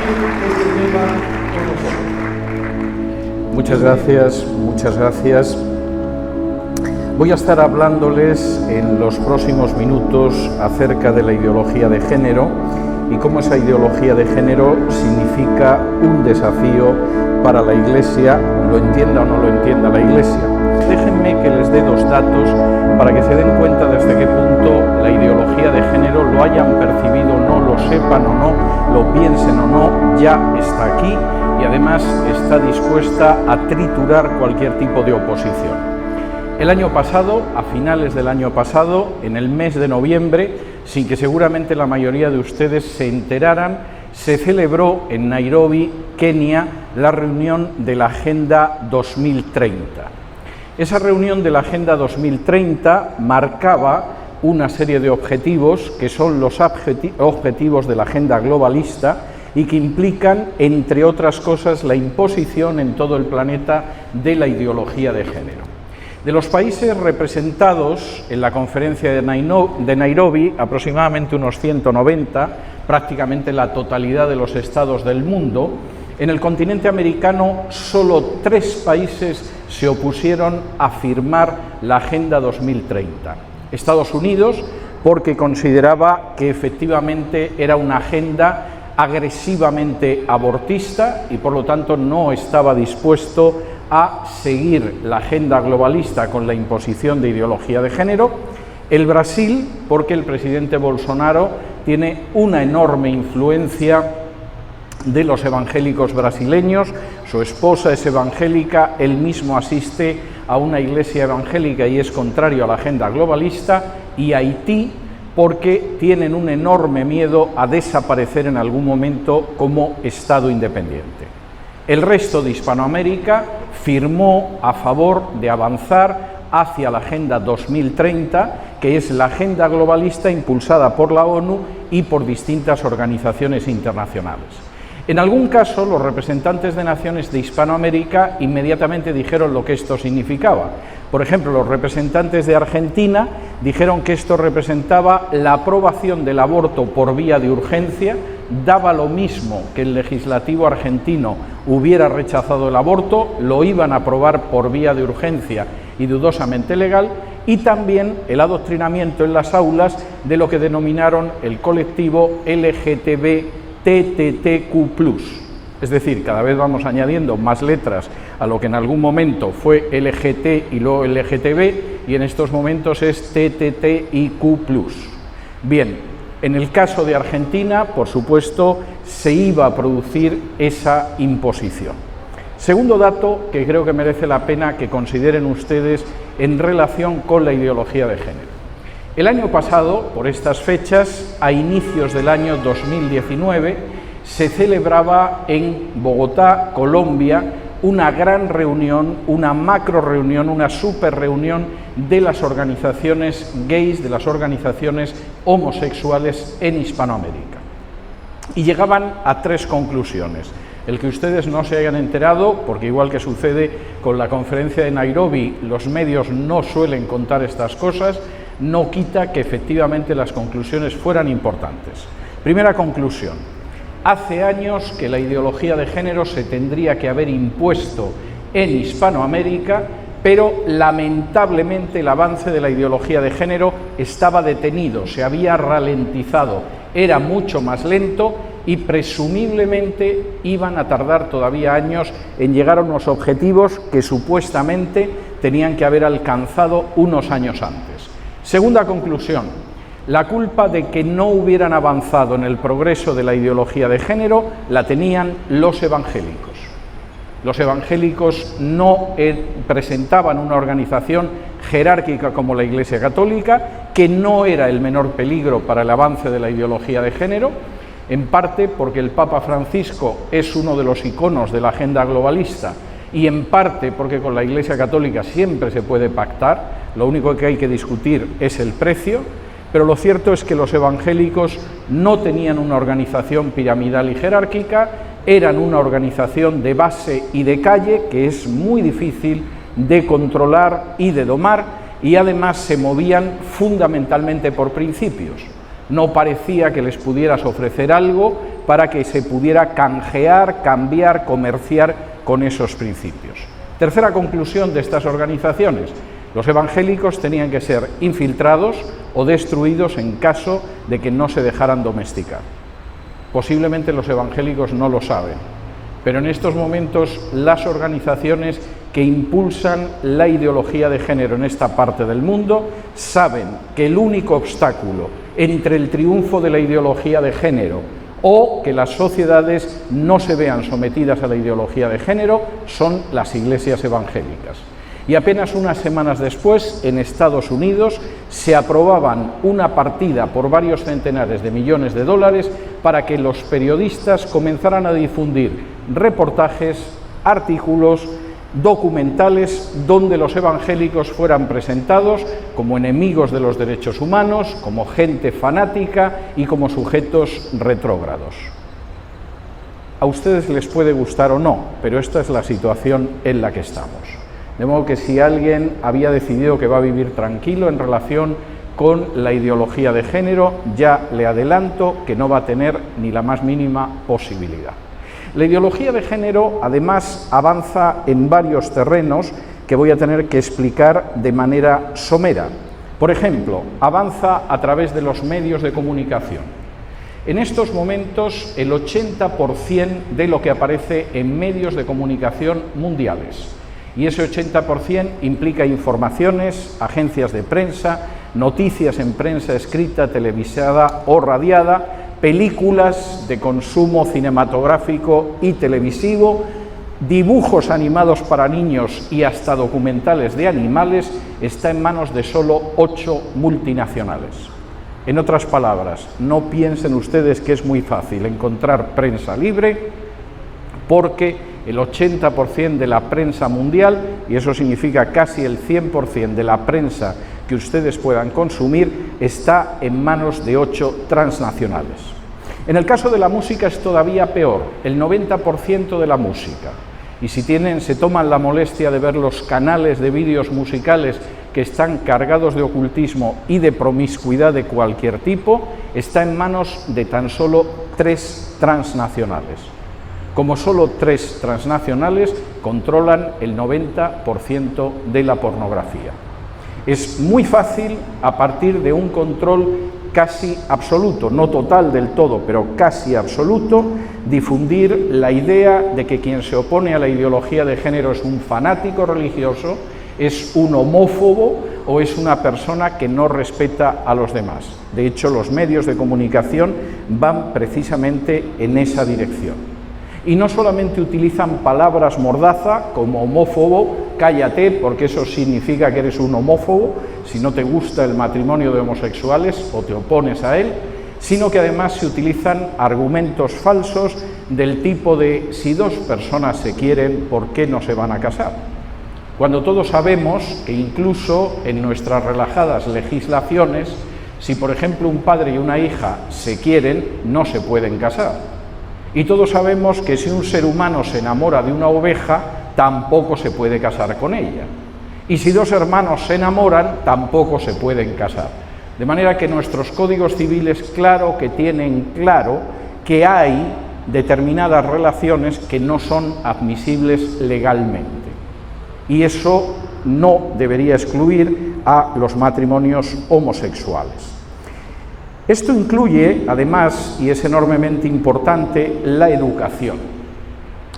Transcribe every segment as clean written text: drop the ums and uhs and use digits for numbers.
este tema con nosotros. Muchas gracias, muchas gracias. Voy a estar hablándoles en los próximos minutos acerca de la ideología de género y cómo esa ideología de género significa un desafío para la Iglesia, lo entienda o no lo entienda la Iglesia. Déjenme que les dé dos datos para que se den cuenta desde qué punto la ideología de género, lo hayan percibido o no, lo sepan o no, lo piensen o no, ya está aquí y además está dispuesta a triturar cualquier tipo de oposición. El año pasado, a finales del año pasado, en el mes de noviembre, sin que seguramente la mayoría de ustedes se enteraran, se celebró en Nairobi, Kenia, la reunión de la Agenda 2030. Esa reunión de la Agenda 2030 marcaba una serie de objetivos que son los objetivos de la agenda globalista y que implican, entre otras cosas, la imposición en todo el planeta de la ideología de género. De los países representados en la conferencia de Nairobi, aproximadamente unos 190, prácticamente la totalidad de los estados del mundo, en el continente americano solo 3 países se opusieron a firmar la Agenda 2030. Estados Unidos, porque consideraba que efectivamente era una agenda agresivamente abortista y por lo tanto no estaba dispuesto a seguir la agenda globalista con la imposición de ideología de género. El Brasil, porque el presidente Bolsonaro tiene una enorme influencia de los evangélicos brasileños, su esposa es evangélica, él mismo asiste a una iglesia evangélica y es contrario a la agenda globalista, y Haití, porque tienen un enorme miedo a desaparecer en algún momento como Estado independiente. El resto de Hispanoamérica firmó a favor de avanzar hacia la Agenda 2030, que es la agenda globalista impulsada por la ONU y por distintas organizaciones internacionales. En algún caso, los representantes de naciones de Hispanoamérica inmediatamente dijeron lo que esto significaba. Por ejemplo, los representantes de Argentina dijeron que esto representaba la aprobación del aborto por vía de urgencia, daba lo mismo que el legislativo argentino hubiera rechazado el aborto, lo iban a aprobar por vía de urgencia y dudosamente legal, y también el adoctrinamiento en las aulas de lo que denominaron el colectivo LGTB-TTTQ+. Es decir, cada vez vamos añadiendo más letras a lo que en algún momento fue LGT y luego LGTB, y en estos momentos es TTTIQ+. Bien, en el caso de Argentina, por supuesto, se iba a producir esa imposición. Segundo dato que creo que merece la pena que consideren ustedes en relación con la ideología de género. El año pasado, por estas fechas, a inicios del año 2019, se celebraba en Bogotá, Colombia, una gran reunión, una macro reunión, una super reunión de las organizaciones gays, de las organizaciones homosexuales en Hispanoamérica. Y llegaban a 3 conclusiones. El que ustedes no se hayan enterado, porque igual que sucede con la conferencia de Nairobi, los medios no suelen contar estas cosas, no quita que efectivamente las conclusiones fueran importantes. Primera conclusión: hace años que la ideología de género se tendría que haber impuesto en Hispanoamérica, pero lamentablemente el avance de la ideología de género estaba detenido, se había ralentizado, era mucho más lento y presumiblemente iban a tardar todavía años en llegar a unos objetivos que supuestamente tenían que haber alcanzado unos años antes. Segunda conclusión: la culpa de que no hubieran avanzado en el progreso de la ideología de género la tenían los evangélicos. Los evangélicos no presentaban una organización jerárquica como la Iglesia Católica, que no era el menor peligro para el avance de la ideología de género, en parte porque el Papa Francisco es uno de los iconos de la agenda globalista y en parte porque con la Iglesia Católica siempre se puede pactar, lo único que hay que discutir es el precio. Pero lo cierto es que los evangélicos no tenían una organización piramidal y jerárquica, eran una organización de base y de calle que es muy difícil de controlar y de domar, y además se movían fundamentalmente por principios. No parecía que les pudieras ofrecer algo para que se pudiera canjear, cambiar, comerciar con esos principios. Tercera conclusión de estas organizaciones: los evangélicos tenían que ser infiltrados o destruidos en caso de que no se dejaran domesticar. Posiblemente los evangélicos no lo saben, pero en estos momentos las organizaciones que impulsan la ideología de género en esta parte del mundo saben que el único obstáculo entre el triunfo de la ideología de género o que las sociedades no se vean sometidas a la ideología de género son las iglesias evangélicas. Y apenas unas semanas después, en Estados Unidos, se aprobaban una partida por varios centenares de millones de dólares para que los periodistas comenzaran a difundir reportajes, artículos, documentales donde los evangélicos fueran presentados como enemigos de los derechos humanos, como gente fanática y como sujetos retrógrados. A ustedes les puede gustar o no, pero esta es la situación en la que estamos. De modo que si alguien había decidido que va a vivir tranquilo en relación con la ideología de género, ya le adelanto que no va a tener ni la más mínima posibilidad. La ideología de género, además, avanza en varios terrenos que voy a tener que explicar de manera somera. Por ejemplo, avanza a través de los medios de comunicación. En estos momentos, el 80% de lo que aparece en medios de comunicación mundiales, y ese 80% implica informaciones, agencias de prensa, noticias en prensa escrita, televisada o radiada, películas de consumo cinematográfico y televisivo, dibujos animados para niños y hasta documentales de animales, está en manos de solo 8 multinacionales. En otras palabras, no piensen ustedes que es muy fácil encontrar prensa libre, porque el 80% de la prensa mundial, y eso significa casi el 100% de la prensa que ustedes puedan consumir, está en manos de 8 transnacionales. En el caso de la música es todavía peor, el 90% de la música. Y si se toman la molestia de ver los canales de vídeos musicales que están cargados de ocultismo y de promiscuidad de cualquier tipo, está en manos de tan solo 3 transnacionales. Como solo 3 transnacionales controlan el 90% de la pornografía. Es muy fácil, a partir de un control casi absoluto, no total del todo, pero casi absoluto, difundir la idea de que quien se opone a la ideología de género es un fanático religioso, es un homófobo o es una persona que no respeta a los demás. De hecho, los medios de comunicación van precisamente en esa dirección. Y no solamente utilizan palabras mordaza como homófobo, cállate, porque eso significa que eres un homófobo, si no te gusta el matrimonio de homosexuales o te opones a él, sino que además se utilizan argumentos falsos del tipo de si 2 personas se quieren, ¿por qué no se van a casar? Cuando todos sabemos que incluso en nuestras relajadas legislaciones, si por ejemplo un padre y una hija se quieren, no se pueden casar. Y todos sabemos que si un ser humano se enamora de una oveja, tampoco se puede casar con ella. Y si 2 hermanos se enamoran, tampoco se pueden casar. De manera que nuestros códigos civiles, claro que tienen claro que hay determinadas relaciones que no son admisibles legalmente. Y eso no debería excluir a los matrimonios homosexuales. Esto incluye, además, y es enormemente importante, la educación.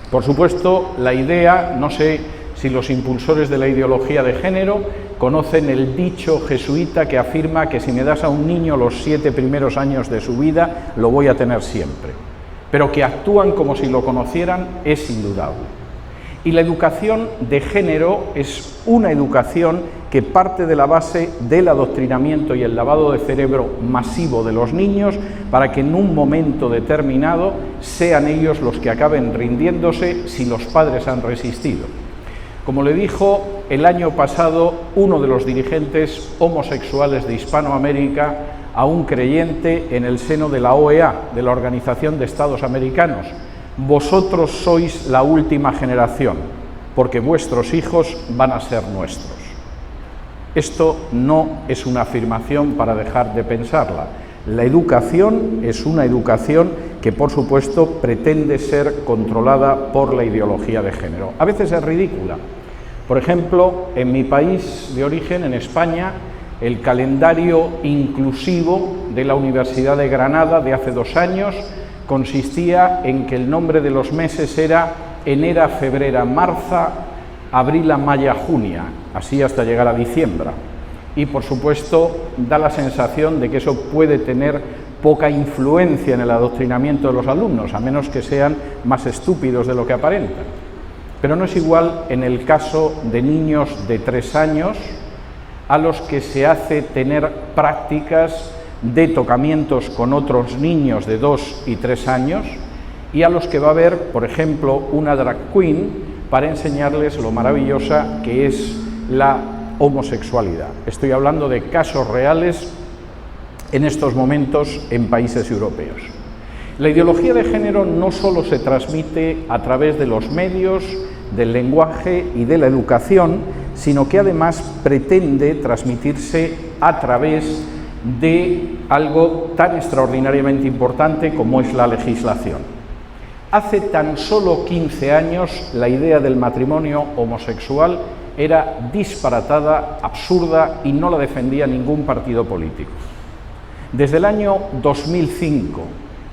Por supuesto, la idea, no sé si los impulsores de la ideología de género conocen el dicho jesuita que afirma que si me das a un niño los 7 primeros años de su vida, lo voy a tener siempre. Pero que actúan como si lo conocieran es indudable. Y la educación de género es una educación que parte de la base del adoctrinamiento y el lavado de cerebro masivo de los niños para que en un momento determinado sean ellos los que acaben rindiéndose si los padres han resistido. Como le dijo el año pasado uno de los dirigentes homosexuales de Hispanoamérica a un creyente en el seno de la OEA, de la Organización de Estados Americanos: vosotros sois la última generación, porque vuestros hijos van a ser nuestros. Esto no es una afirmación para dejar de pensarla, La educación es una educación que, por supuesto, pretende ser controlada por la ideología de género. A veces es ridícula. Por ejemplo, en mi país de origen, en España, el calendario inclusivo de la Universidad de Granada de hace 2 años consistía en que el nombre de los meses era enera, febrera, marza, abrila, maya, junia, así hasta llegar a diciembre. Y, por supuesto, da la sensación de que eso puede tener poca influencia en el adoctrinamiento de los alumnos, a menos que sean más estúpidos de lo que aparentan. Pero no es igual en el caso de niños de 3 años a los que se hace tener prácticas de tocamientos con otros niños de 2 y 3 años y a los que va a haber, por ejemplo, una drag queen para enseñarles lo maravillosa que es la homosexualidad. Estoy hablando de casos reales en estos momentos en países europeos. La ideología de género no solo se transmite a través de los medios, del lenguaje y de la educación, sino que además pretende transmitirse a través de algo tan extraordinariamente importante como es la legislación. Hace tan solo 15 años la idea del matrimonio homosexual era disparatada, absurda y no la defendía ningún partido político. Desde el año 2005,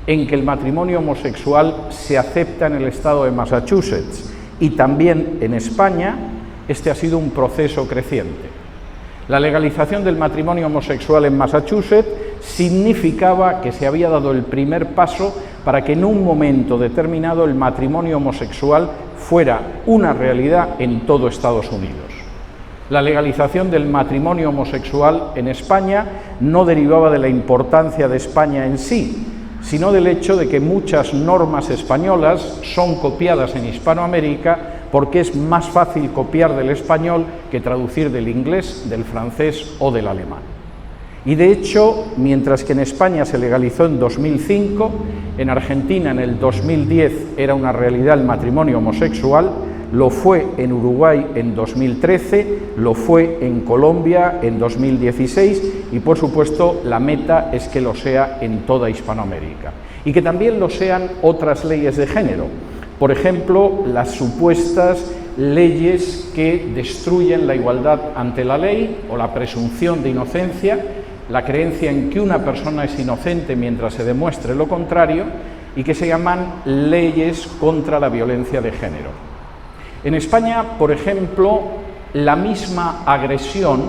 en que el matrimonio homosexual se acepta en el estado de Massachusetts y también en España, este ha sido un proceso creciente. La legalización del matrimonio homosexual en Massachusetts significaba que se había dado el primer paso para que en un momento determinado el matrimonio homosexual fuera una realidad en todo Estados Unidos. La legalización del matrimonio homosexual en España no derivaba de la importancia de España en sí, sino del hecho de que muchas normas españolas son copiadas en Hispanoamérica porque es más fácil copiar del español que traducir del inglés, del francés o del alemán. Y de hecho, mientras que en España se legalizó en 2005, en Argentina en el 2010 era una realidad el matrimonio homosexual, lo fue en Uruguay en 2013, lo fue en Colombia en 2016 y, por supuesto, la meta es que lo sea en toda Hispanoamérica. Y que también lo sean otras leyes de género. Por ejemplo, las supuestas leyes que destruyen la igualdad ante la ley o la presunción de inocencia, la creencia en que una persona es inocente mientras se demuestre lo contrario y que se llaman leyes contra la violencia de género. En España, por ejemplo, la misma agresión,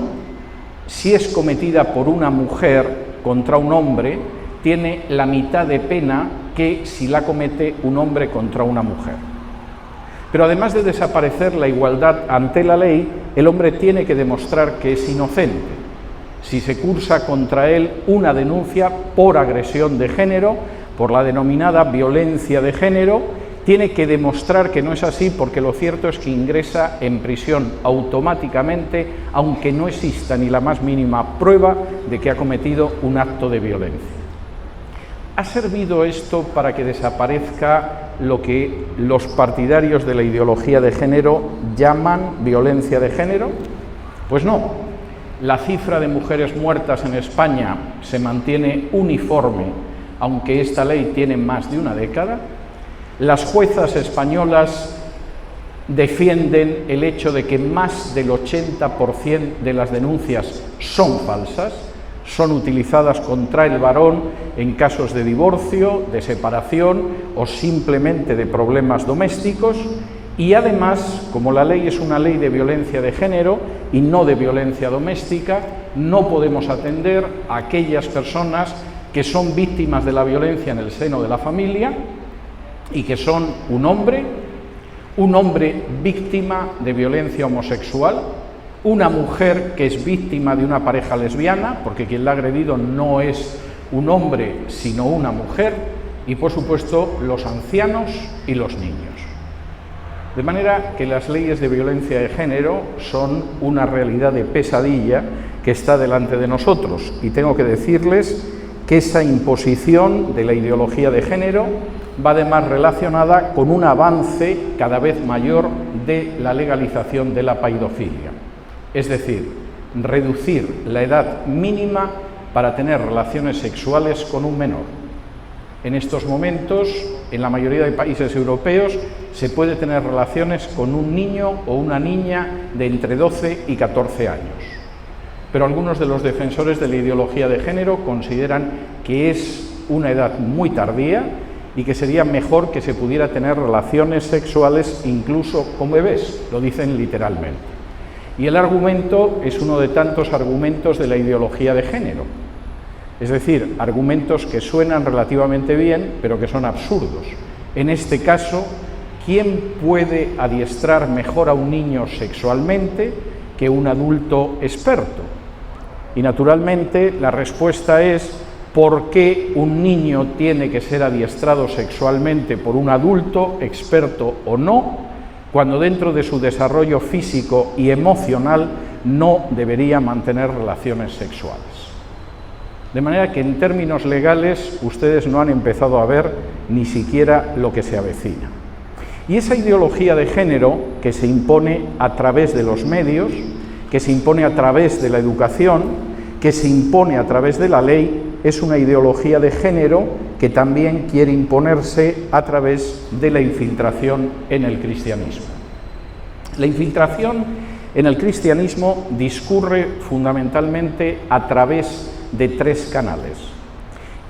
si es cometida por una mujer contra un hombre, tiene la mitad de pena que si la comete un hombre contra una mujer. Pero además de desaparecer la igualdad ante la ley, el hombre tiene que demostrar que es inocente. Si se cursa contra él una denuncia por agresión de género, por la denominada violencia de género, tiene que demostrar que no es así porque lo cierto es que ingresa en prisión automáticamente, aunque no exista ni la más mínima prueba de que ha cometido un acto de violencia. ¿Ha servido esto para que desaparezca lo que los partidarios de la ideología de género llaman violencia de género? Pues no. La cifra de mujeres muertas en España se mantiene uniforme, aunque esta ley tiene más de una década. Las juezas españolas defienden el hecho de que más del 80% de las denuncias son falsas, son utilizadas contra el varón en casos de divorcio, de separación o simplemente de problemas domésticos. Y además, como la ley es una ley de violencia de género y no de violencia doméstica, no podemos atender a aquellas personas que son víctimas de la violencia en el seno de la familia y que son un hombre víctima de violencia homosexual, una mujer que es víctima de una pareja lesbiana, porque quien la ha agredido no es un hombre sino una mujer, y por supuesto los ancianos y los niños. De manera que las leyes de violencia de género son una realidad de pesadilla que está delante de nosotros, y tengo que decirles que esa imposición de la ideología de género va además relacionada con un avance cada vez mayor de la legalización de la paidofilia, es decir, reducir la edad mínima para tener relaciones sexuales con un menor. En estos momentos, en la mayoría de países europeos, se puede tener relaciones con un niño o una niña de entre 12 y 14 años. Pero algunos de los defensores de la ideología de género consideran que es una edad muy tardía y que sería mejor que se pudiera tener relaciones sexuales incluso con bebés, lo dicen literalmente. Y el argumento es uno de tantos argumentos de la ideología de género. Es decir, argumentos que suenan relativamente bien, pero que son absurdos. En este caso, ¿quién puede adiestrar mejor a un niño sexualmente que un adulto experto? Y naturalmente la respuesta es ¿por qué un niño tiene que ser adiestrado sexualmente por un adulto, experto o no, cuando dentro de su desarrollo físico y emocional no debería mantener relaciones sexuales? De manera que en términos legales ustedes no han empezado a ver ni siquiera lo que se avecina. Y esa ideología de género que se impone a través de los medios, que se impone a través de la educación, que se impone a través de la ley, es una ideología de género que también quiere imponerse a través de la infiltración en el cristianismo. La infiltración en el cristianismo discurre fundamentalmente a través de tres canales.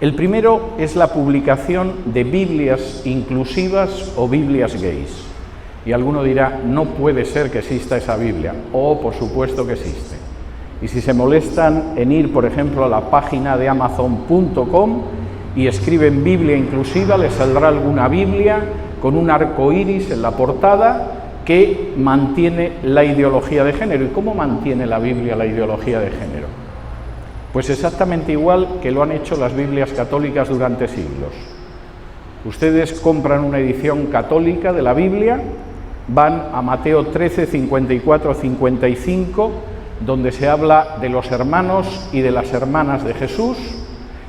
El primero es la publicación de Biblias inclusivas o Biblias gays. Y alguno dirá, no puede ser que exista esa Biblia. Oh, por supuesto que existe. Y si se molestan en ir, por ejemplo, a la página de Amazon.com y escriben Biblia inclusiva, les saldrá alguna Biblia con un arco iris en la portada que mantiene la ideología de género. ¿Y cómo mantiene la Biblia la ideología de género? Pues exactamente igual que lo han hecho las Biblias católicas durante siglos. Ustedes compran una edición católica de la Biblia, van a Mateo 13, 54, 55, donde se habla de los hermanos y de las hermanas de Jesús,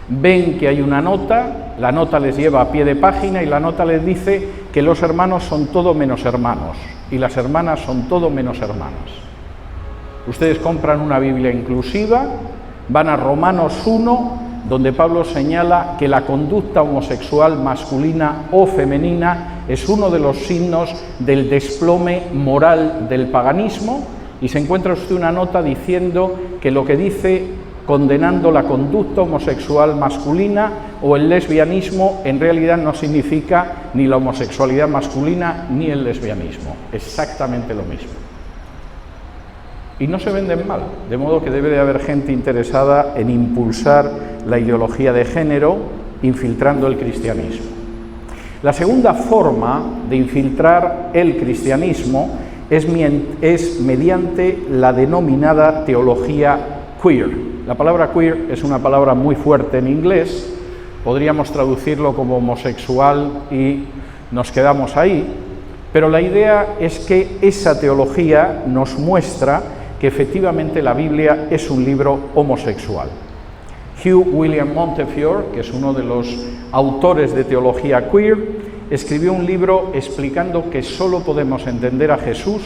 ven que hay una nota, la nota les lleva a pie de página y la nota les dice que los hermanos son todo menos hermanos y las hermanas son todo menos hermanas. Ustedes compran una Biblia inclusiva, van a Romanos 1, donde Pablo señala que la conducta homosexual masculina o femenina es uno de los signos del desplome moral del paganismo, y se encuentra usted una nota diciendo que lo que dice condenando la conducta homosexual masculina o el lesbianismo en realidad no significa ni la homosexualidad masculina ni el lesbianismo, exactamente lo mismo. Y no se venden mal, de modo que debe de haber gente interesada en impulsar la ideología de género infiltrando el cristianismo. La segunda forma de infiltrar el cristianismo es mediante la denominada teología queer. La palabra queer es una palabra muy fuerte en inglés, podríamos traducirlo como homosexual y nos quedamos ahí, pero la idea es que esa teología nos muestra que efectivamente la Biblia es un libro homosexual. Hugh William Montefiore, que es uno de los autores de teología queer, escribió un libro explicando que solo podemos entender a Jesús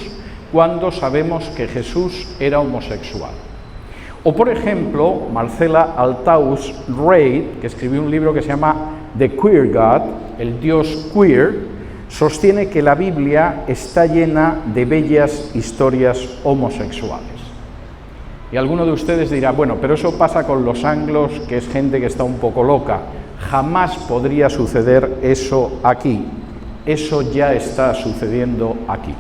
cuando sabemos que Jesús era homosexual. O, por ejemplo, Marcela Althaus Reid, que escribió un libro que se llama The Queer God, el Dios queer, sostiene que la Biblia está llena de bellas historias homosexuales. Y alguno de ustedes dirá, bueno, pero eso pasa con los anglos, que es gente que está un poco loca. Jamás podría suceder eso aquí. Eso ya está sucediendo aquí.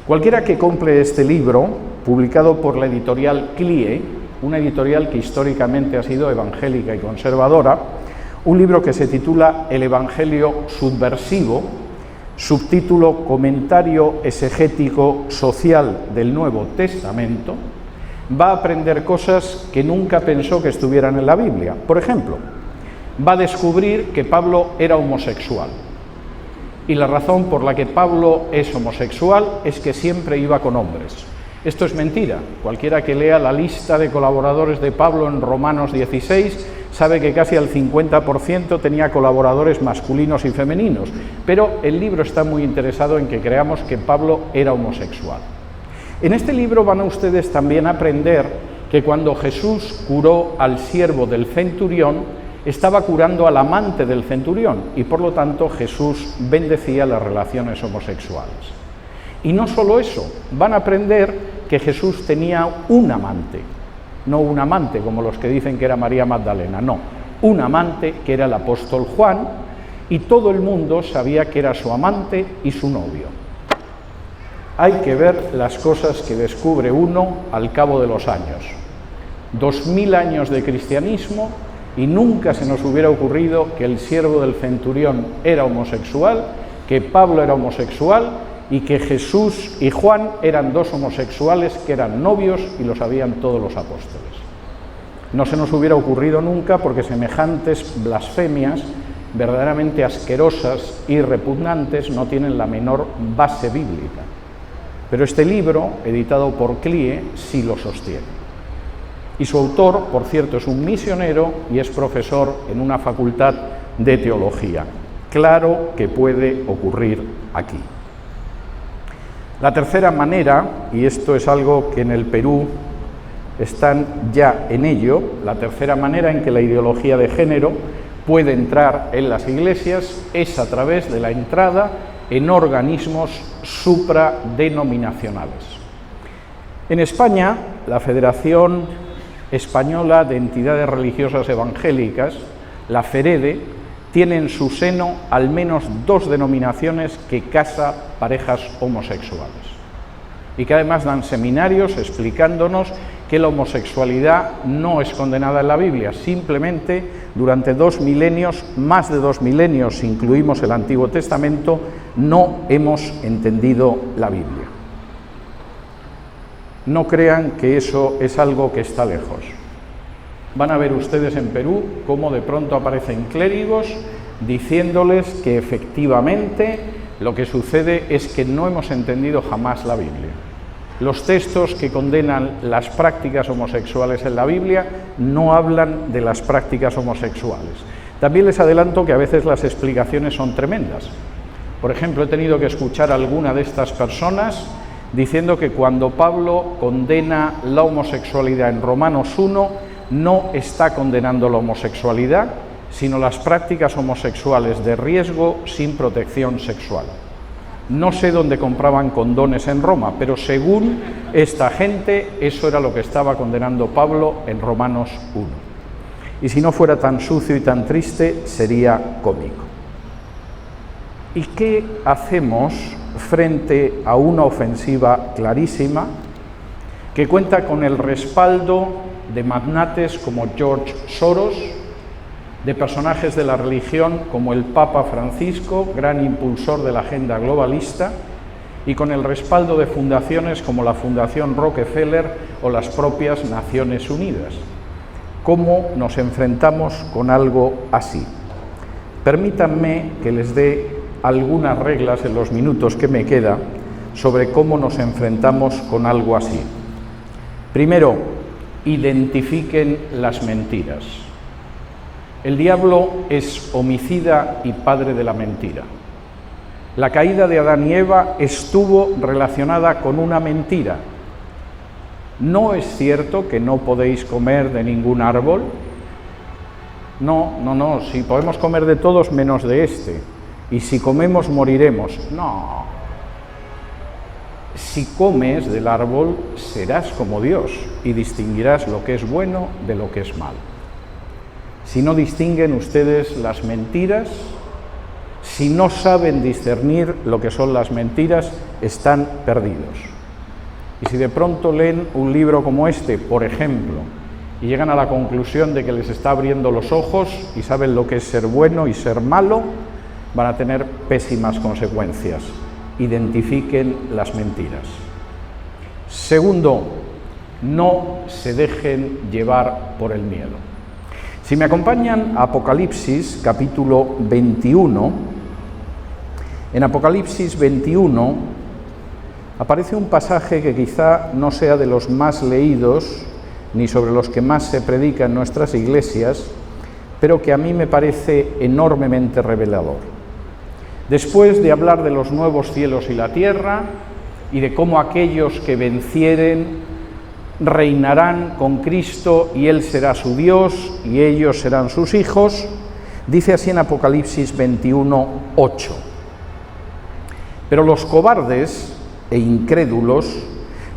Cualquiera que compre este libro, publicado por la editorial CLIE, una editorial que históricamente ha sido evangélica y conservadora, un libro que se titula El Evangelio Subversivo, subtítulo Comentario exegético social del Nuevo Testamento, va a aprender cosas que nunca pensó que estuvieran en la Biblia. Por ejemplo, va a descubrir que Pablo era homosexual. Y la razón por la que Pablo es homosexual es que siempre iba con hombres. Esto es mentira. Cualquiera que lea la lista de colaboradores de Pablo en Romanos 16 sabe que casi al 50% tenía colaboradores masculinos y femeninos. Pero el libro está muy interesado en que creamos que Pablo era homosexual. En este libro van a ustedes también a aprender que cuando Jesús curó al siervo del centurión, estaba curando al amante del centurión y por lo tanto Jesús bendecía las relaciones homosexuales. Y no solo eso, van a aprender que Jesús tenía un amante, no un amante como los que dicen que era María Magdalena, no, un amante que era el apóstol Juan, y todo el mundo sabía que era su amante y su novio. Hay que ver las cosas que descubre uno al cabo de los años. 2000 años de cristianismo y nunca se nos hubiera ocurrido que el siervo del centurión era homosexual, que Pablo era homosexual y que Jesús y Juan eran dos homosexuales que eran novios y lo sabían todos los apóstoles. No se nos hubiera ocurrido nunca porque semejantes blasfemias verdaderamente asquerosas y repugnantes no tienen la menor base bíblica. Pero este libro, editado por CLIE, sí lo sostiene. Y su autor, por cierto, es un misionero y es profesor en una facultad de teología. Claro que puede ocurrir aquí. La tercera manera, y esto es algo que en el Perú están ya en ello, la tercera manera en que la ideología de género puede entrar en las iglesias es a través de la entrada en organismos supradenominacionales. En España, la Federación Española de Entidades Religiosas Evangélicas, la FEREDE, tiene en su seno al menos dos denominaciones que casa parejas homosexuales y que además dan seminarios explicándonos que la homosexualidad no es condenada en la Biblia, simplemente durante 2 milenios, más de 2 milenios si incluimos el Antiguo Testamento, no hemos entendido la Biblia. No crean que eso es algo que está lejos. Van a ver ustedes en Perú cómo de pronto aparecen clérigos diciéndoles que efectivamente lo que sucede es que no hemos entendido jamás la Biblia. Los textos que condenan las prácticas homosexuales en la Biblia no hablan de las prácticas homosexuales. También les adelanto que a veces las explicaciones son tremendas. Por ejemplo, he tenido que escuchar a alguna de estas personas diciendo que cuando Pablo condena la homosexualidad en Romanos 1, no está condenando la homosexualidad, sino las prácticas homosexuales de riesgo sin protección sexual. No sé dónde compraban condones en Roma, pero según esta gente, eso era lo que estaba condenando Pablo en Romanos 1. Y si no fuera tan sucio y tan triste, sería cómico. ¿Y qué hacemos frente a una ofensiva clarísima que cuenta con el respaldo de magnates como George Soros, de personajes de la religión como el Papa Francisco, gran impulsor de la agenda globalista, y con el respaldo de fundaciones como la Fundación Rockefeller o las propias Naciones Unidas? ¿Cómo nos enfrentamos con algo así? Permítanme que les dé algunas reglas en los minutos que me queda sobre cómo nos enfrentamos con algo así. Primero, identifiquen las mentiras. El diablo es homicida y padre de la mentira. La caída de Adán y Eva estuvo relacionada con una mentira. ¿No es cierto que no podéis comer de ningún árbol? No, si podemos comer de todos menos de este. Y si comemos moriremos. No. Si comes del árbol serás como Dios y distinguirás lo que es bueno de lo que es malo. Si no distinguen ustedes las mentiras, si no saben discernir lo que son las mentiras, están perdidos. Y si de pronto leen un libro como este, por ejemplo, y llegan a la conclusión de que les está abriendo los ojos y saben lo que es ser bueno y ser malo, van a tener pésimas consecuencias. Identifiquen las mentiras. Segundo, no se dejen llevar por el miedo. Si me acompañan a Apocalipsis, capítulo 21, en Apocalipsis 21 aparece un pasaje que quizá no sea de los más leídos, ni sobre los que más se predica en nuestras iglesias, pero que a mí me parece enormemente revelador. Después de hablar de los nuevos cielos y la tierra, y de cómo aquellos que vencieren reinarán con Cristo y Él será su Dios y ellos serán sus hijos. Dice así en Apocalipsis 21:8. Pero los cobardes e incrédulos,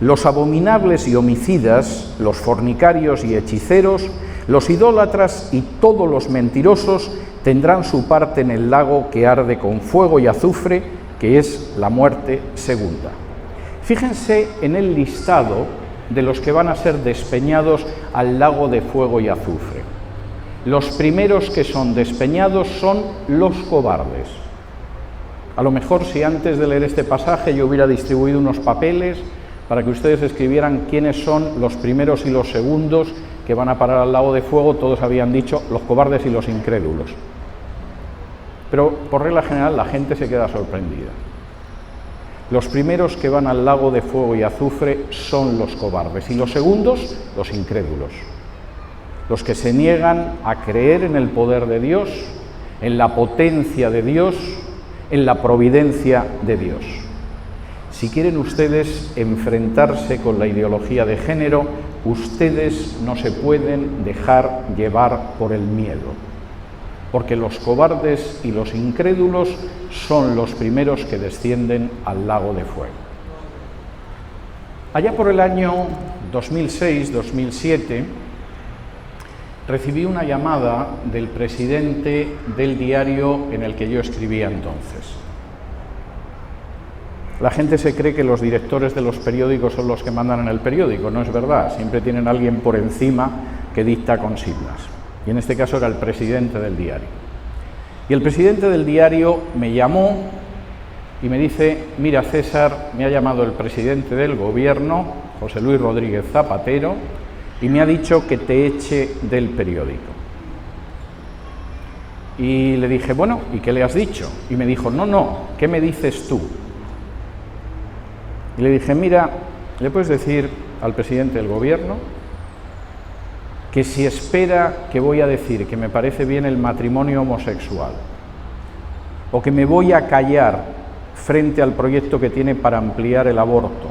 los abominables y homicidas, los fornicarios y hechiceros, los idólatras y todos los mentirosos tendrán su parte en el lago que arde con fuego y azufre, que es la muerte segunda. Fíjense en el listado de los que van a ser despeñados al lago de fuego y azufre. Los primeros que son despeñados son los cobardes. A lo mejor si antes de leer este pasaje yo hubiera distribuido unos papeles para que ustedes escribieran quiénes son los primeros y los segundos que van a parar al lago de fuego, todos habían dicho los cobardes y los incrédulos. Pero por regla general la gente se queda sorprendida. Los primeros que van al lago de fuego y azufre son los cobardes y los segundos, los incrédulos. Los que se niegan a creer en el poder de Dios, en la potencia de Dios, en la providencia de Dios. Si quieren ustedes enfrentarse con la ideología de género, ustedes no se pueden dejar llevar por el miedo, porque los cobardes y los incrédulos son los primeros que descienden al lago de fuego. Allá por el año 2006-2007, recibí una llamada del presidente del diario en el que yo escribía entonces. La gente se cree que los directores de los periódicos son los que mandan en el periódico. No es verdad, siempre tienen a alguien por encima que dicta consignas. Y en este caso era el presidente del diario. Y el presidente del diario me llamó y me dice: mira, César, me ha llamado el presidente del gobierno, José Luis Rodríguez Zapatero, y me ha dicho que te eche del periódico. Y le dije: bueno, ¿y qué le has dicho? Y me dijo: no, ¿qué me dices tú? Y le dije: mira, ¿le puedes decir al presidente del gobierno que si espera que voy a decir que me parece bien el matrimonio homosexual, o que me voy a callar frente al proyecto que tiene para ampliar el aborto,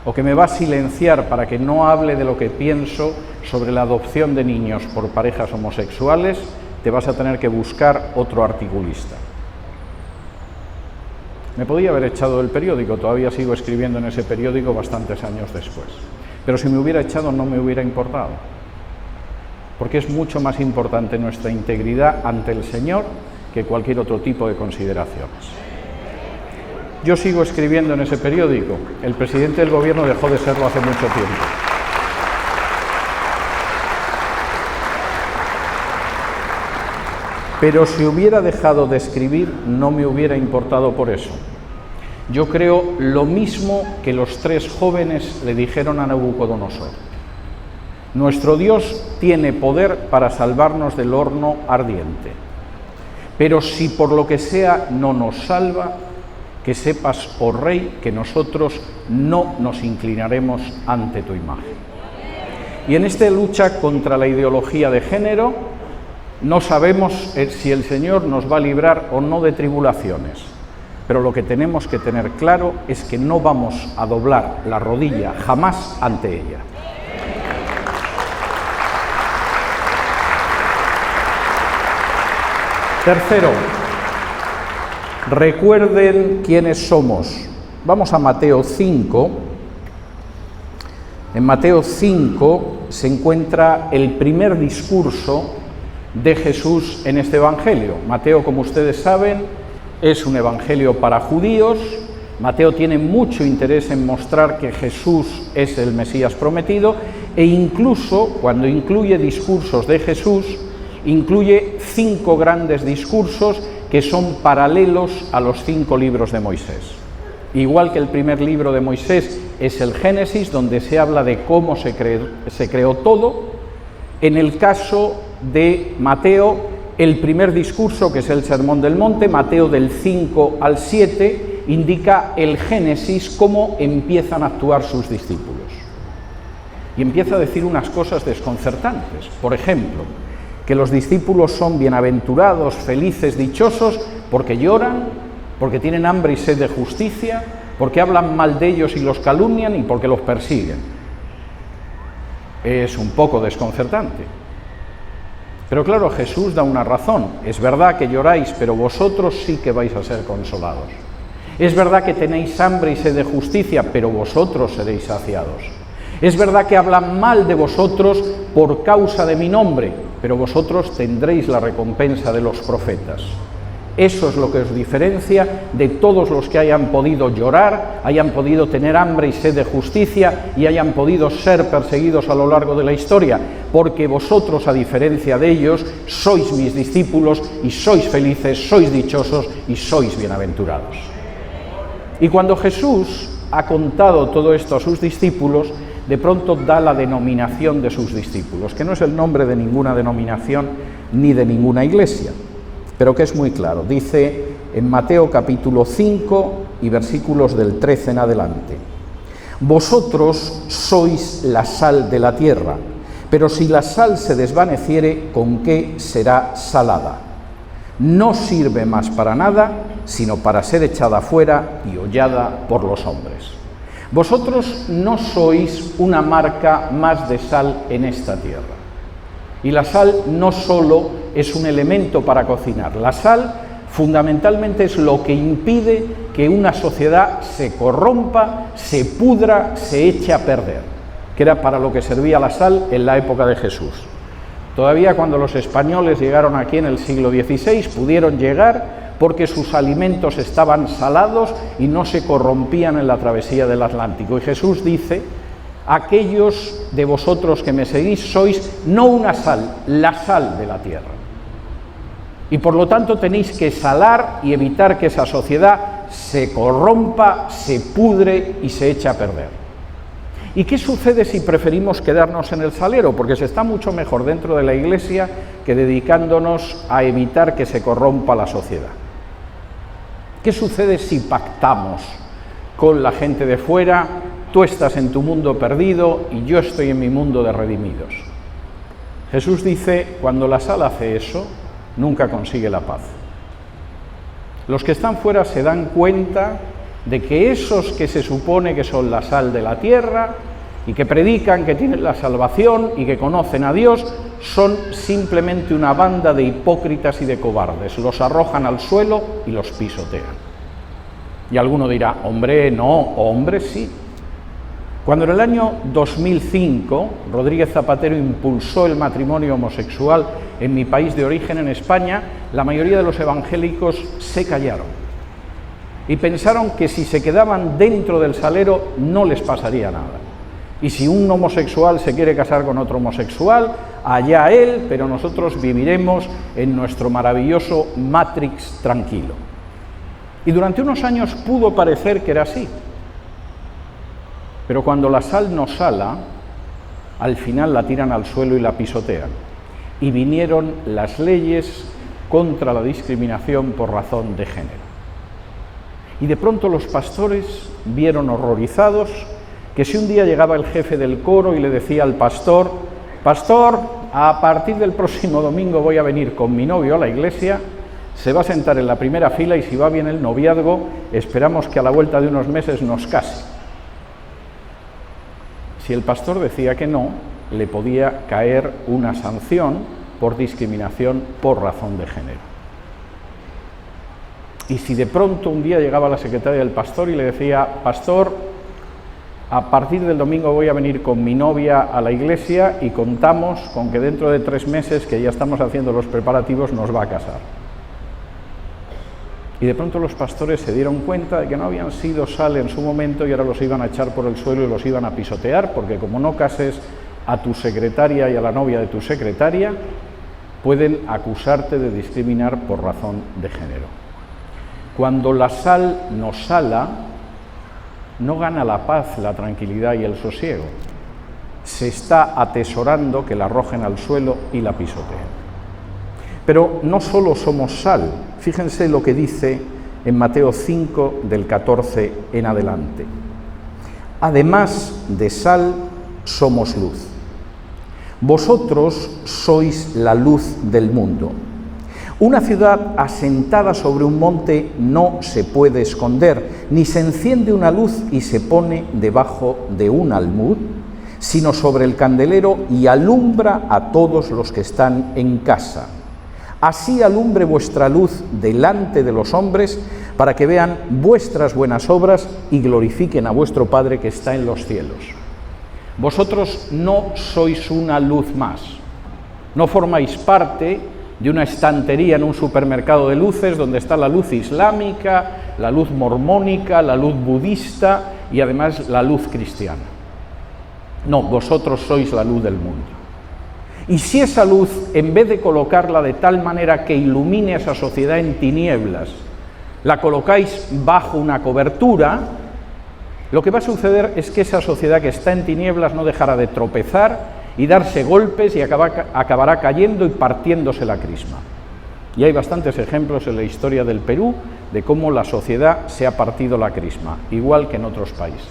o que me va a silenciar para que no hable de lo que pienso sobre la adopción de niños por parejas homosexuales, te vas a tener que buscar otro articulista? Me podía haber echado del periódico, todavía sigo escribiendo en ese periódico bastantes años después. Pero si me hubiera echado no me hubiera importado, porque es mucho más importante nuestra integridad ante el Señor que cualquier otro tipo de consideraciones. Yo sigo escribiendo en ese periódico, el presidente del gobierno dejó de serlo hace mucho tiempo. Pero si hubiera dejado de escribir, no me hubiera importado por eso. Yo creo lo mismo que los 3 jóvenes le dijeron a Nabucodonosor: nuestro Dios tiene poder para salvarnos del horno ardiente, pero si por lo que sea no nos salva, que sepas, oh Rey, que nosotros no nos inclinaremos ante tu imagen. Y en esta lucha contra la ideología de género, no sabemos si el Señor nos va a librar o no de tribulaciones, pero lo que tenemos que tener claro es que no vamos a doblar la rodilla jamás ante ella. Tercero, recuerden quiénes somos. Vamos a Mateo 5. En Mateo 5 se encuentra el primer discurso de Jesús en este evangelio. Mateo, como ustedes saben, es un evangelio para judíos. Mateo tiene mucho interés en mostrar que Jesús es el Mesías prometido, e incluso cuando incluye discursos de Jesús, incluye 5 grandes discursos que son paralelos a los 5 libros de Moisés. Igual que el primer libro de Moisés es el Génesis, donde se habla de cómo se creó todo, en el caso de Mateo, el primer discurso, que es el Sermón del Monte, Mateo del 5 al 7, indica el Génesis, cómo empiezan a actuar sus discípulos. Y empieza a decir unas cosas desconcertantes. Por ejemplo, que los discípulos son bienaventurados, felices, dichosos, porque lloran, porque tienen hambre y sed de justicia, porque hablan mal de ellos y los calumnian y porque los persiguen. Es un poco desconcertante. Pero claro, Jesús da una razón. Es verdad que lloráis, pero vosotros sí que vais a ser consolados. Es verdad que tenéis hambre y sed de justicia, pero vosotros seréis saciados. Es verdad que hablan mal de vosotros por causa de mi nombre, pero vosotros tendréis la recompensa de los profetas. Eso es lo que os diferencia de todos los que hayan podido llorar, hayan podido tener hambre y sed de justicia y hayan podido ser perseguidos a lo largo de la historia, porque vosotros, a diferencia de ellos, sois mis discípulos y sois felices, sois dichosos y sois bienaventurados. Y cuando Jesús ha contado todo esto a sus discípulos, de pronto da la denominación de sus discípulos, que no es el nombre de ninguna denominación ni de ninguna iglesia, pero que es muy claro. Dice en Mateo capítulo 5 y versículos del 13 en adelante: vosotros sois la sal de la tierra, pero si la sal se desvaneciere, ¿con qué será salada? No sirve más para nada, sino para ser echada fuera y hollada por los hombres. Vosotros no sois una marca más de sal en esta tierra. Y la sal no solo es un elemento para cocinar, la sal fundamentalmente es lo que impide que una sociedad se corrompa, se pudra, se eche a perder, que era para lo que servía la sal en la época de Jesús. Todavía cuando los españoles llegaron aquí en el siglo XVI, pudieron llegar porque sus alimentos estaban salados y no se corrompían en la travesía del Atlántico. Y Jesús dice: aquellos de vosotros que me seguís sois no una sal, la sal de la tierra. Y por lo tanto tenéis que salar y evitar que esa sociedad se corrompa, se pudre y se eche a perder. ¿Y qué sucede si preferimos quedarnos en el salero? Porque se está mucho mejor dentro de la Iglesia que dedicándonos a evitar que se corrompa la sociedad. ¿Qué sucede si pactamos con la gente de fuera? Tú estás en tu mundo perdido y yo estoy en mi mundo de redimidos. Jesús dice: cuando la sal hace eso, nunca consigue la paz. Los que están fuera se dan cuenta de que esos que se supone que son la sal de la tierra y que predican que tienen la salvación y que conocen a Dios, son simplemente una banda de hipócritas y de cobardes. Los arrojan al suelo y los pisotean. Y alguno dirá: hombre, no, hombre, sí. Cuando en el año 2005 Rodríguez Zapatero impulsó el matrimonio homosexual en mi país de origen, en España, la mayoría de los evangélicos se callaron y pensaron que si se quedaban dentro del salero no les pasaría nada. Y si un homosexual se quiere casar con otro homosexual, allá él, pero nosotros viviremos en nuestro maravilloso Matrix tranquilo. Y durante unos años pudo parecer que era así. Pero cuando la sal no sala, al final la tiran al suelo y la pisotean. Y vinieron las leyes contra la discriminación por razón de género. Y de pronto los pastores vieron horrorizados que si un día llegaba el jefe del coro y le decía al pastor: pastor, a partir del próximo domingo voy a venir con mi novio a la iglesia, se va a sentar en la primera fila y si va bien el noviazgo, esperamos que a la vuelta de unos meses nos case. Si el pastor decía que no, le podía caer una sanción por discriminación por razón de género. Y si de pronto un día llegaba la secretaria del pastor y le decía: pastor, a partir del domingo voy a venir con mi novia a la iglesia y contamos con que dentro de 3 meses, que ya estamos haciendo los preparativos, nos va a casar. Y de pronto los pastores se dieron cuenta de que no habían sido sal en su momento y ahora los iban a echar por el suelo y los iban a pisotear, porque como no cases a tu secretaria y a la novia de tu secretaria, pueden acusarte de discriminar por razón de género. Cuando la sal no sala, no gana la paz, la tranquilidad y el sosiego. Se está atesorando que la arrojen al suelo y la pisoteen. Pero no solo somos sal, fíjense lo que dice en Mateo 5, del 14 en adelante. Además de sal, somos luz. Vosotros sois la luz del mundo. Una ciudad asentada sobre un monte no se puede esconder, ni se enciende una luz y se pone debajo de un almud, sino sobre el candelero y alumbra a todos los que están en casa. Así alumbre vuestra luz delante de los hombres, para que vean vuestras buenas obras y glorifiquen a vuestro Padre que está en los cielos. Vosotros no sois una luz más, no formáis parte de una estantería en un supermercado de luces donde está la luz islámica, la luz mormónica, la luz budista y además la luz cristiana. No, vosotros sois la luz del mundo. Y si esa luz, en vez de colocarla de tal manera que ilumine a esa sociedad en tinieblas, la colocáis bajo una cobertura, lo que va a suceder es que esa sociedad que está en tinieblas no dejará de tropezar y darse golpes y acabará cayendo y partiéndose la crisma. Y hay bastantes ejemplos en la historia del Perú de cómo la sociedad se ha partido la crisma, igual que en otros países.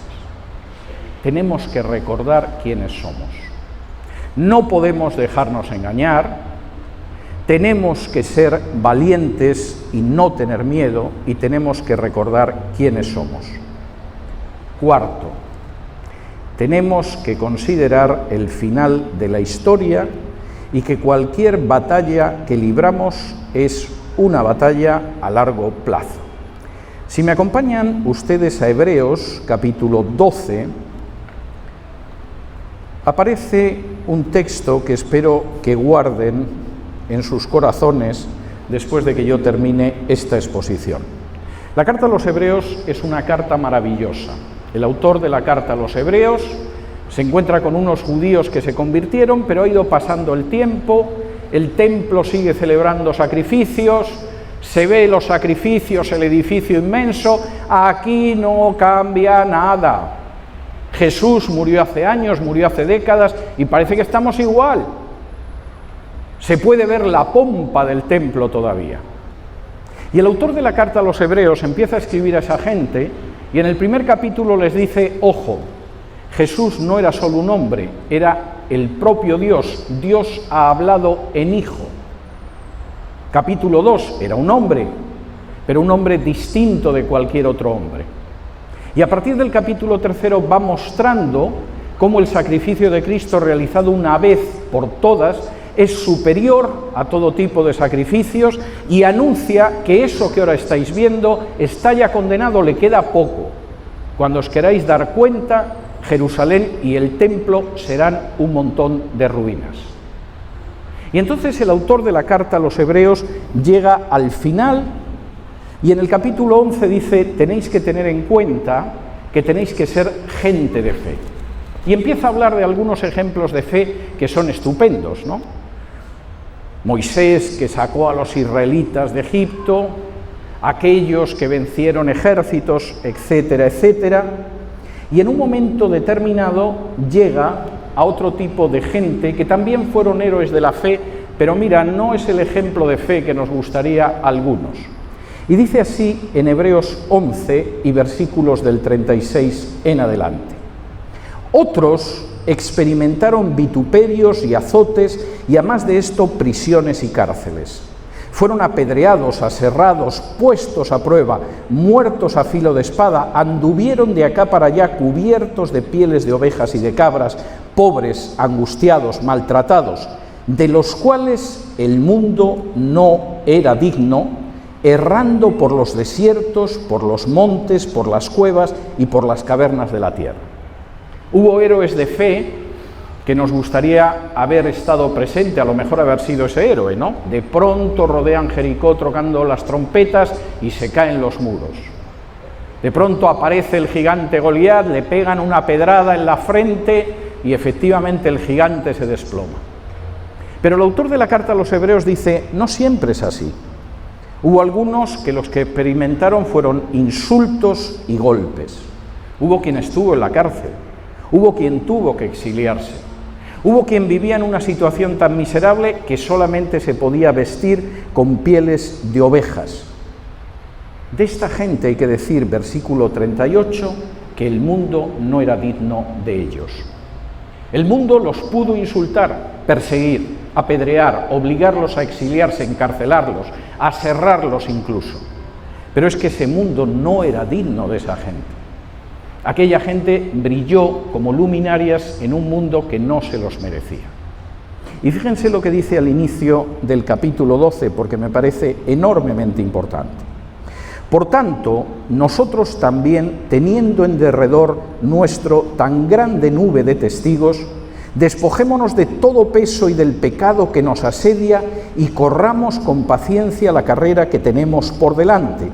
Tenemos que recordar quiénes somos. No podemos dejarnos engañar, tenemos que ser valientes y no tener miedo, y tenemos que recordar quiénes somos. Cuarto, tenemos que considerar el final de la historia y que cualquier batalla que libramos es una batalla a largo plazo. Si me acompañan ustedes a Hebreos, capítulo 12, aparece un texto que espero que guarden en sus corazones después de que yo termine esta exposición. La carta a los Hebreos es una carta maravillosa. El autor de la carta a los Hebreos se encuentra con unos judíos que se convirtieron, pero ha ido pasando el tiempo, el templo sigue celebrando sacrificios, se ve los sacrificios, el edificio inmenso, aquí no cambia nada. Jesús murió hace años, murió hace décadas y parece que estamos igual. Se puede ver la pompa del templo todavía. Y el autor de la carta a los Hebreos empieza a escribir a esa gente y en el primer capítulo les dice, ojo, Jesús no era solo un hombre, era el propio Dios. Dios ha hablado en Hijo. Capítulo 2, era un hombre, pero un hombre distinto de cualquier otro hombre. Y a partir del capítulo 3 va mostrando cómo el sacrificio de Cristo realizado una vez por todas es superior a todo tipo de sacrificios y anuncia que eso que ahora estáis viendo está ya condenado, le queda poco. Cuando os queráis dar cuenta, Jerusalén y el templo serán un montón de ruinas. Y entonces el autor de la carta a los Hebreos llega al final y en el capítulo 11 dice, tenéis que tener en cuenta que tenéis que ser gente de fe. Y empieza a hablar de algunos ejemplos de fe que son estupendos, ¿no? Moisés, que sacó a los israelitas de Egipto, aquellos que vencieron ejércitos, etcétera, etcétera. Y en un momento determinado llega a otro tipo de gente que también fueron héroes de la fe, pero mira, no es el ejemplo de fe que nos gustaría a algunos. Y dice así en Hebreos 11 y versículos del 36 en adelante. Otros experimentaron vituperios y azotes y además de esto prisiones y cárceles. Fueron apedreados, aserrados, puestos a prueba, muertos a filo de espada, anduvieron de acá para allá cubiertos de pieles de ovejas y de cabras, pobres, angustiados, maltratados, de los cuales el mundo no era digno, errando por los desiertos, por los montes, por las cuevas y por las cavernas de la tierra. Hubo héroes de fe que nos gustaría haber estado presente, a lo mejor haber sido ese héroe, ¿no? De pronto rodean Jericó tocando las trompetas y se caen los muros. De pronto aparece el gigante Goliat, le pegan una pedrada en la frente y efectivamente el gigante se desploma. Pero el autor de la carta a los Hebreos dice, no siempre es así. Hubo algunos que los que experimentaron fueron insultos y golpes. Hubo quien estuvo en la cárcel. Hubo quien tuvo que exiliarse. Hubo quien vivía en una situación tan miserable que solamente se podía vestir con pieles de ovejas. De esta gente hay que decir, versículo 38, que el mundo no era digno de ellos. El mundo los pudo insultar, perseguir, apedrear, obligarlos a exiliarse, encarcelarlos, aserrarlos incluso. Pero es que ese mundo no era digno de esa gente. Aquella gente brilló como luminarias en un mundo que no se los merecía. Y fíjense lo que dice al inicio del capítulo 12, porque me parece enormemente importante. Por tanto, nosotros también, teniendo en derredor nuestro tan grande nube de testigos, despojémonos de todo peso y del pecado que nos asedia y corramos con paciencia la carrera que tenemos por delante,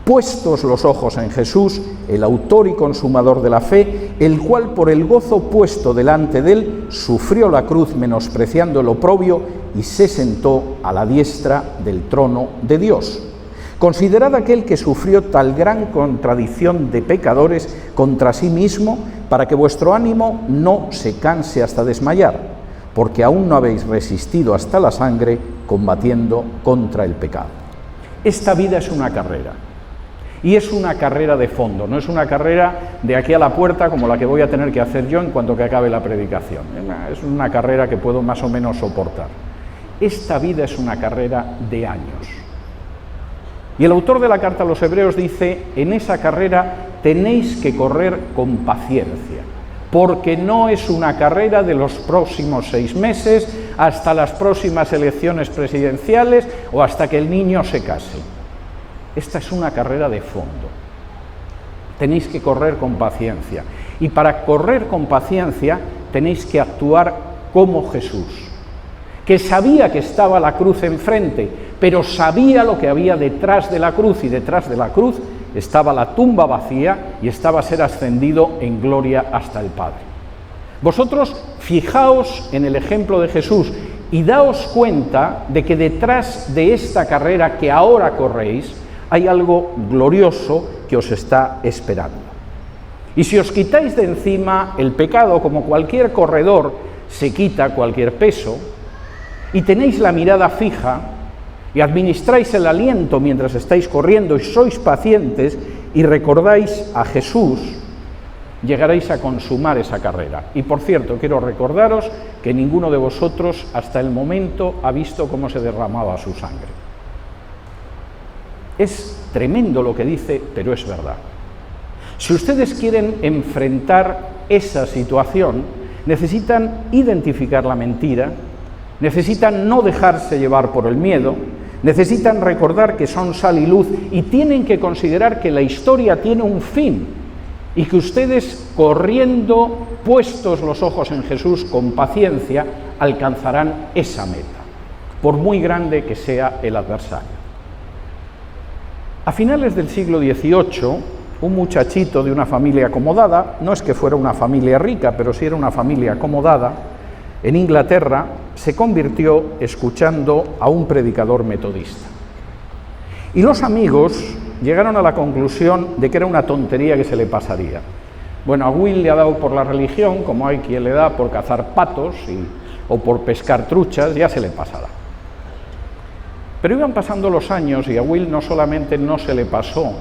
puestos los ojos en Jesús, el autor y consumador de la fe, el cual por el gozo puesto delante de él sufrió la cruz menospreciando el oprobio y se sentó a la diestra del trono de Dios. Considerad aquel que sufrió tal gran contradicción de pecadores contra sí mismo, para que vuestro ánimo no se canse hasta desmayar, porque aún no habéis resistido hasta la sangre combatiendo contra el pecado. Esta vida es una carrera, y es una carrera de fondo, no es una carrera de aquí a la puerta como la que voy a tener que hacer yo en cuanto que acabe la predicación. Es una carrera que puedo más o menos soportar. Esta vida es una carrera de años. Y el autor de la carta a los Hebreos dice, en esa carrera tenéis que correr con paciencia, porque no es una carrera de los próximos 6 meses, hasta las próximas elecciones presidenciales o hasta que el niño se case. Esta es una carrera de fondo. Tenéis que correr con paciencia. Y para correr con paciencia tenéis que actuar como Jesús, que sabía que estaba la cruz enfrente, pero sabía lo que había detrás de la cruz, y detrás de la cruz estaba la tumba vacía y estaba a ser ascendido en gloria hasta el Padre. Vosotros fijaos en el ejemplo de Jesús y daos cuenta de que detrás de esta carrera que ahora corréis hay algo glorioso que os está esperando. Y si os quitáis de encima el pecado, como cualquier corredor se quita cualquier peso, y tenéis la mirada fija, y administráis el aliento mientras estáis corriendo y sois pacientes y recordáis a Jesús, llegaréis a consumar esa carrera. Y por cierto, quiero recordaros que ninguno de vosotros hasta el momento ha visto cómo se derramaba su sangre. Es tremendo lo que dice, pero es verdad. Si ustedes quieren enfrentar esa situación, necesitan identificar la mentira, necesitan no dejarse llevar por el miedo, necesitan recordar que son sal y luz y tienen que considerar que la historia tiene un fin y que ustedes, corriendo, puestos los ojos en Jesús con paciencia, alcanzarán esa meta, por muy grande que sea el adversario. A finales del siglo XVIII, un muchachito de una familia acomodada, no es que fuera una familia rica, pero sí era una familia acomodada, en Inglaterra, se convirtió escuchando a un predicador metodista. Y los amigos llegaron a la conclusión de que era una tontería que se le pasaría. Bueno, a Will le ha dado por la religión, como hay quien le da por cazar patos o por pescar truchas, ya se le pasará. Pero iban pasando los años y a Will no solamente no se le pasó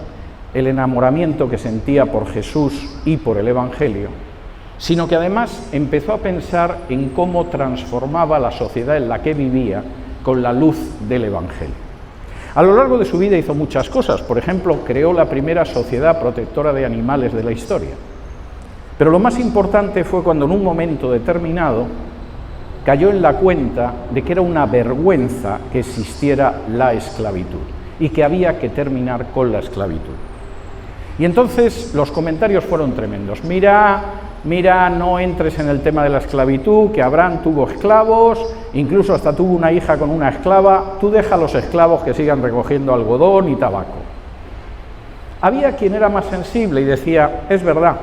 el enamoramiento que sentía por Jesús y por el Evangelio, sino que además empezó a pensar en cómo transformaba la sociedad en la que vivía con la luz del Evangelio. A lo largo de su vida hizo muchas cosas. Por ejemplo, creó la primera sociedad protectora de animales de la historia. Pero lo más importante fue cuando en un momento determinado cayó en la cuenta de que era una vergüenza que existiera la esclavitud y que había que terminar con la esclavitud. Y entonces los comentarios fueron tremendos. Mira, no entres en el tema de la esclavitud, que Abraham tuvo esclavos, incluso hasta tuvo una hija con una esclava, tú deja a los esclavos que sigan recogiendo algodón y tabaco. Había quien era más sensible y decía, es verdad,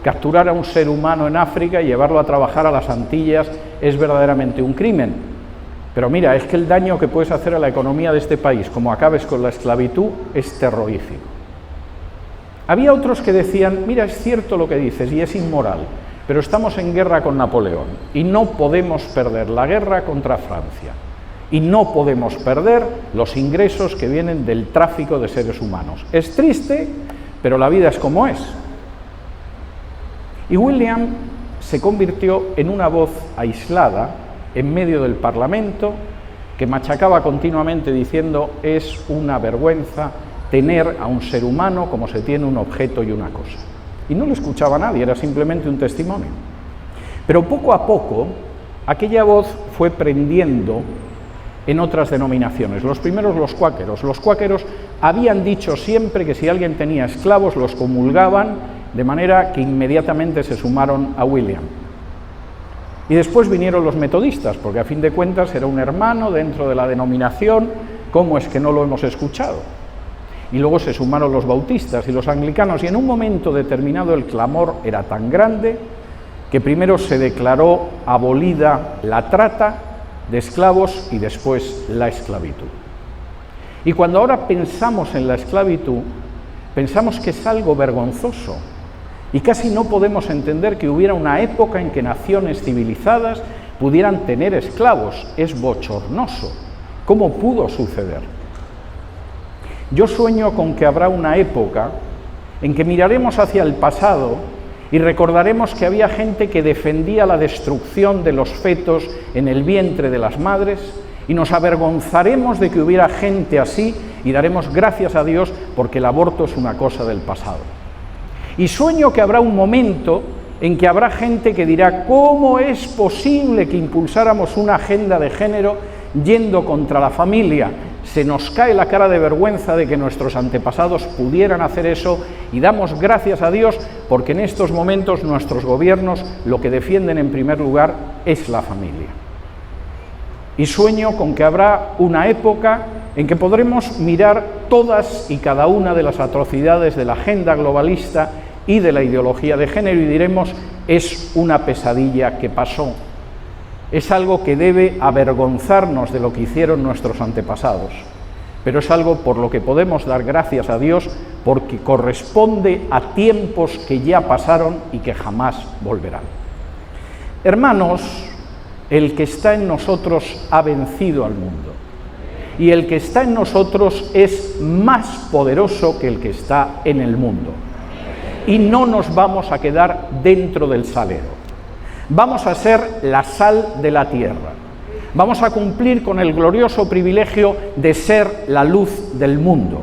capturar a un ser humano en África y llevarlo a trabajar a las Antillas es verdaderamente un crimen. Pero mira, es que el daño que puedes hacer a la economía de este país, como acabes con la esclavitud, es terrorífico. Había otros que decían, mira, es cierto lo que dices y es inmoral, pero estamos en guerra con Napoleón y no podemos perder la guerra contra Francia y no podemos perder los ingresos que vienen del tráfico de seres humanos. Es triste, pero la vida es como es. Y William se convirtió en una voz aislada en medio del Parlamento que machacaba continuamente diciendo es una vergüenza tener a un ser humano como se tiene un objeto y una cosa. y no lo escuchaba nadie, era simplemente un testimonio. Pero poco a poco, aquella voz fue prendiendo en otras denominaciones. Los primeros, los cuáqueros. Los cuáqueros habían dicho siempre que si alguien tenía esclavos, los comulgaban, de manera que inmediatamente se sumaron a William. Y después vinieron los metodistas, porque a fin de cuentas era un hermano dentro de la denominación. ¿Cómo es que no lo hemos escuchado? Y luego se sumaron los bautistas y los anglicanos, y en un momento determinado el clamor era tan grande que primero se declaró abolida la trata de esclavos y después la esclavitud. Y cuando ahora pensamos en la esclavitud, pensamos que es algo vergonzoso y casi no podemos entender que hubiera una época en que naciones civilizadas pudieran tener esclavos. Es bochornoso. ¿Cómo pudo suceder? Yo sueño con que habrá una época en que miraremos hacia el pasado y recordaremos que había gente que defendía la destrucción de los fetos en el vientre de las madres, y nos avergonzaremos de que hubiera gente así y daremos gracias a Dios porque el aborto es una cosa del pasado. Y sueño que habrá un momento en que habrá gente que dirá: ¿cómo es posible que impulsáramos una agenda de género yendo contra la familia? Se nos cae la cara de vergüenza de que nuestros antepasados pudieran hacer eso, y damos gracias a Dios porque en estos momentos nuestros gobiernos lo que defienden en primer lugar es la familia. Y sueño con que habrá una época en que podremos mirar todas y cada una de las atrocidades de la agenda globalista y de la ideología de género y diremos: es una pesadilla que pasó. Es algo que debe avergonzarnos de lo que hicieron nuestros antepasados, pero es algo por lo que podemos dar gracias a Dios, porque corresponde a tiempos que ya pasaron y que jamás volverán. Hermanos, el que está en nosotros ha vencido al mundo, y el que está en nosotros es más poderoso que el que está en el mundo. Y no nos vamos a quedar dentro del salero. Vamos a ser la sal de la tierra. Vamos a cumplir con el glorioso privilegio de ser la luz del mundo.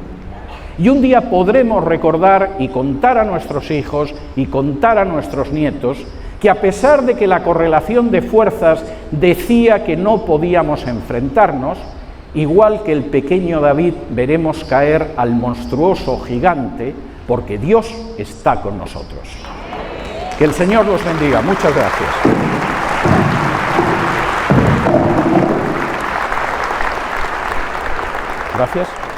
Y un día podremos recordar y contar a nuestros hijos y contar a nuestros nietos que, a pesar de que la correlación de fuerzas decía que no podíamos enfrentarnos, igual que el pequeño David, veremos caer al monstruoso gigante, porque Dios está con nosotros. Que el Señor los bendiga. Muchas gracias. Gracias.